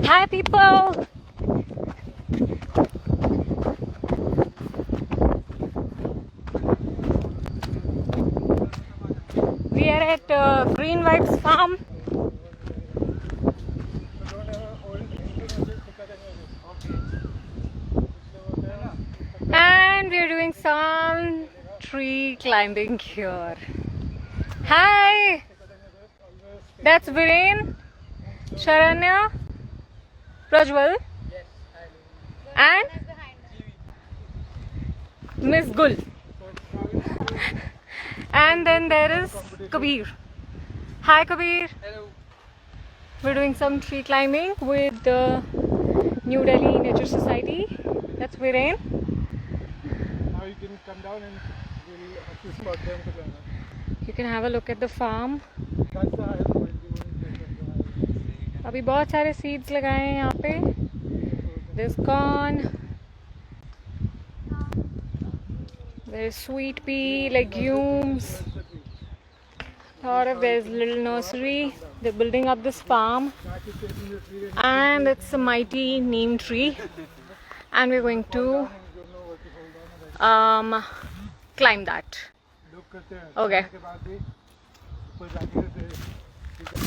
Hi people! We are at Green Vibes Farm. And we are doing some tree climbing here. Hi! That's Viren, Sharanya, Prajwal, and Miss Gul. And then there is Kabir. Hi Kabir. Hello. We're doing some tree climbing with the New Delhi Nature Society. That's Viren. Now you can come down and we'll assist for them to climb up. You can have a look at the farm. That's the highest point. You won't take it to the highest. अभी बहुत सारे seeds लगाए हैं यहाँ पे. There's corn. There's sweet pea, legumes. There's a little nursery. They're building up this farm. And it's a mighty neem tree. And we're going to climb that. Okay.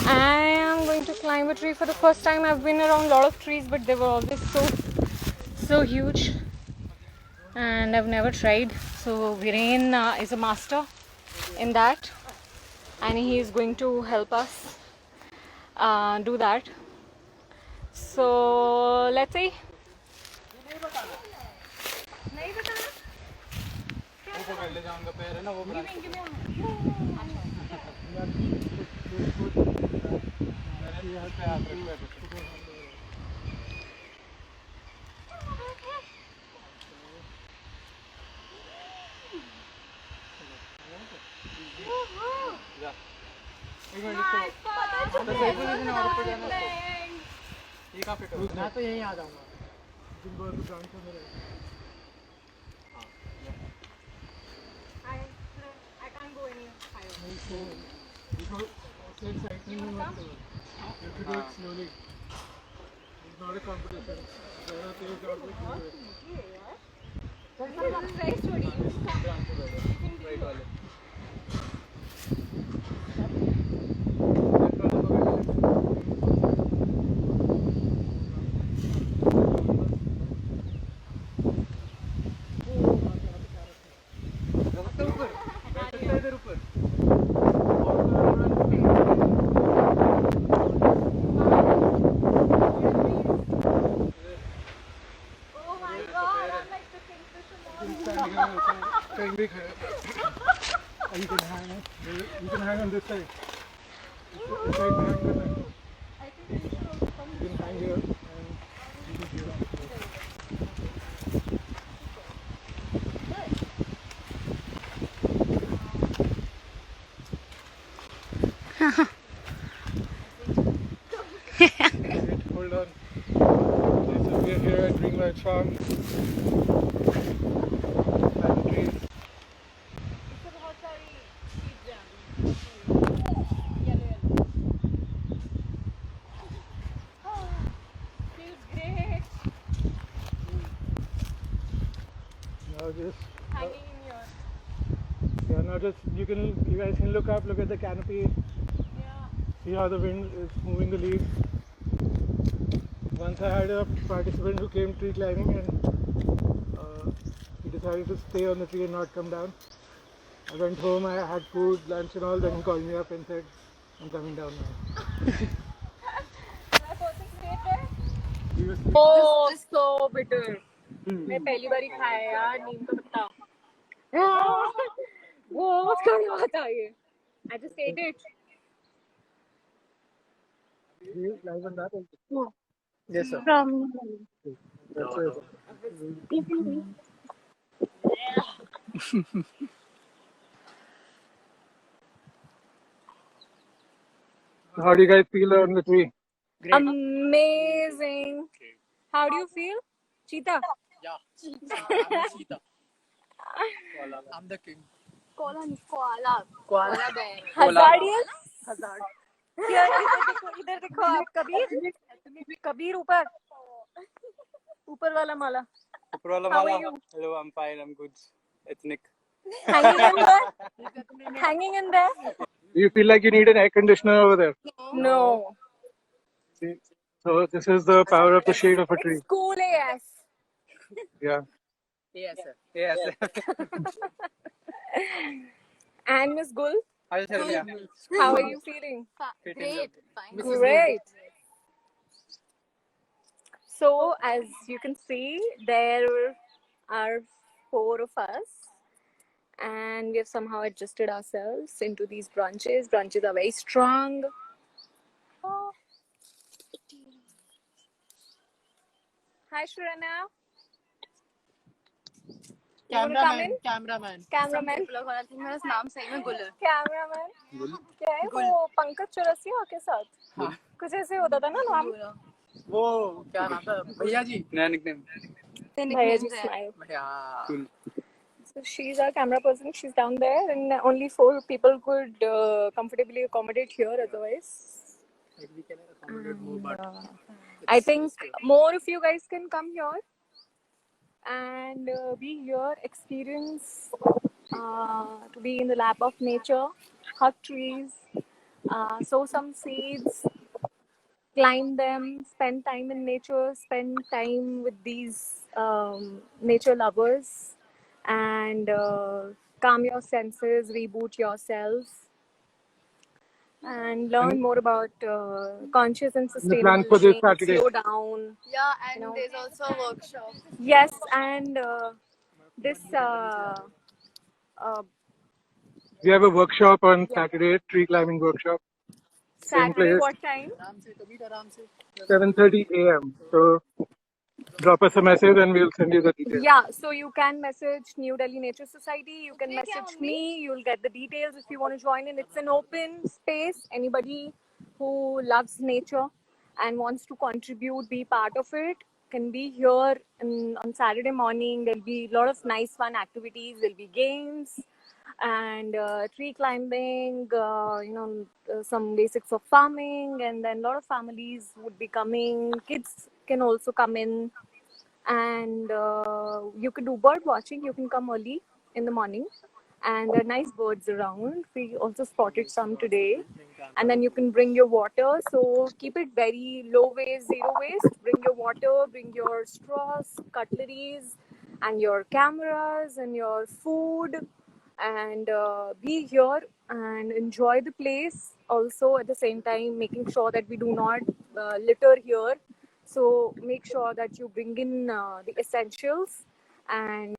I am going to climb a tree for the first time. I've been around a lot of trees, but they were always so huge. And I've never tried. So Viren is a master in that. And he is going to help us do that. So let's see. मैं तो यहीं आ जाऊंगा. I can't go any higher. You have to do it slowly. It's not a competition. You can hang it. You can hang on this side. This side hang on. You can hang here and you can get up. Hold on. Okay, so we are here at Green Vibes Farm. Now just you guys can look up, look at the canopy, see how the wind is moving the leaves. Once I had a participant who came tree climbing and he decided to stay on the tree and not come down. I went home, I had food, lunch and all, then he called me up and said, I'm coming down now. Oh, so bitter. मैं पहली बार ही खाया यार नीम का पत्ता. बहुत कड़वा था ये. I just ate it. Live on that? Yes, sir. How do you guys feel on the tree? Great. Amazing. How do you feel? Cheetah? Yeah. I'm a cheetah. I'm the king. Koala bear. Hazardian? Hazard. इधर देखो आप कभी. Kabir, ऊपर वाला माला. How are you? Hello, I'm fine. I'm good. Ethnic. Hanging in there? Hanging in there? Do you feel like you need an air conditioner over there? No. See? So this is the power of the shade of a tree. It's cool AS. Yeah. Yes, sir. Yes, sir. And Miss Gul, Hi, sir. how are you feeling? Great. Great. So, as you can see, there are 4 of us, and we have somehow adjusted ourselves into these branches. Branches are very strong. Hi, Shurana. You want to come in? Cameraman. Cameraman. I think मेरा नाम सही में गुल है. Cameraman. क्या है वो पंकज चौरसिया के साथ? कुछ ऐसे होता था ना नाम? वो क्या नाम था? भैया जी. नया nickname. Bhaiya ji smile. Yeah. Cool. So she's our camera person. She's down there, and only 4 people could comfortably accommodate here. Otherwise, We can accommodate more, but I think more of you guys can come here and be here, experience to be in the lap of nature, hug trees, sow some seeds, climb them, spend time in nature, spend time with these nature lovers, and calm your senses, reboot yourself, and learn more about conscious and The sustainable plan for this living. Saturday. Slow down. Yeah, and there's also a workshop. Yes, and this We have a workshop on Saturday, tree climbing workshop. Same Saturday, place, what time? 7:30 a.m. So drop us a message and we'll send you the details. Yeah, so you can message New Delhi Nature Society. You can message me. You'll get the details if you want to join in. It's an open space. Anybody who loves nature and wants to contribute, be part of it, can be here on Saturday morning. There'll be a lot of nice fun activities. There'll be games and tree climbing, some basics of farming, and then a lot of families would be coming. Kids can also come in, and you can do bird watching. You can come early in the morning, and there are nice birds around. We also spotted some today. And then you can bring your water, so keep it very low waste, zero waste. Bring your water, bring your straws, cutleries, and your cameras and your food, and be here and enjoy the place. Also, at the same time, making sure that we do not litter here. So make sure that you bring in the essentials and